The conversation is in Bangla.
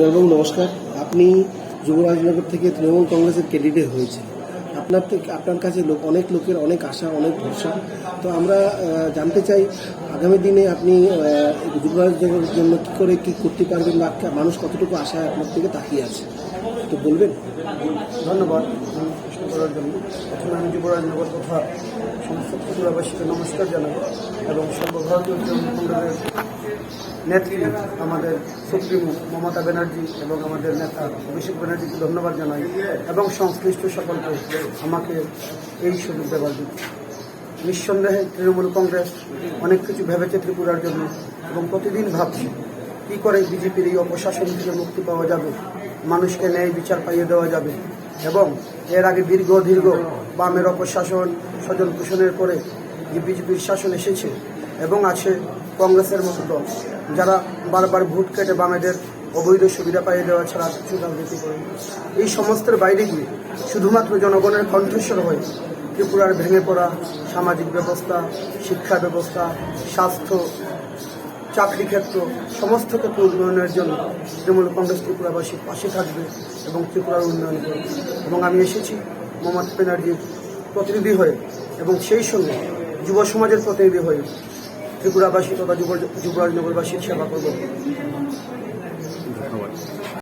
এবং নমস্কার। আপনি যুবরাজনগর থেকে তৃণমূল কংগ্রেসের ক্যান্ডিডেট হয়েছে। আপনার কাছে অনেক লোকের অনেক আশা, অনেক ভরসা। তো আমরা জানতে চাই আগামী দিনে আপনি যুবরাজনগরের জন্য কী করতে পারবেন বা মানুষ কতটুকু আশায় আপনার থেকে তাকিয়ে আছে, তো বলবেন। ধন্যবাদ প্রশ্ন করার জন্য। প্রথমে আমি যুবরাজনগর তথা সমস্ত ত্রিপুরাবাসীকে নমস্কার জানাই এবং সর্বভারতীয় তৃণমূল কংগ্রেসের নেত্রী আমাদের সুপ্রিমো মমতা ব্যানার্জি এবং আমাদের নেতা অভিষেক ব্যানার্জিকে ধন্যবাদ জানাই এবং সংশ্লিষ্ট সকলকে আমাকে এই সুযোগ দেওয়ার জন্য। নিঃসন্দেহে তৃণমূল কংগ্রেস অনেক কিছু ভেবেছে ত্রিপুরার জন্য এবং প্রতিদিন ভাবছে কী করে বিজেপির এই অপশাসন থেকে মুক্তি পাওয়া যাবে, মানুষকে ন্যায় বিচার পাইয়ে দেওয়া যাবে। এবং এর আগে দীর্ঘ বামের অপশাসন স্বজন পোষণের পরে যে বিজেপির শাসন এসেছে এবং আছে কংগ্রেসের মতো দল, যারা বারবার ভোট কেটে বামেদের অবৈধ সুবিধা পাইয়ে দেওয়া ছাড়া কিছু রাজনীতি করে। এই সমস্তের বাইরে গিয়ে শুধুমাত্র জনগণের কণ্ঠস্বর হয়ে ত্রিপুরার ভেঙে পড়া সামাজিক ব্যবস্থা, শিক্ষা ব্যবস্থা, স্বাস্থ্য, চাকরি ক্ষেত্র, সমস্ত ক্ষেত্রে উন্নয়নের জন্য তৃণমূল কংগ্রেস ত্রিপুরাবাসীর পাশে থাকবে এবং ত্রিপুরার উন্নয়ন করবে। এবং আমি এসেছি মমতা ব্যানার্জির প্রতিনিধি হয়ে এবং সেই সঙ্গে যুব সমাজের প্রতিনিধি হয়ে ত্রিপুরাবাসী তথা যুবরাজনগরবাসীর সেবা করব।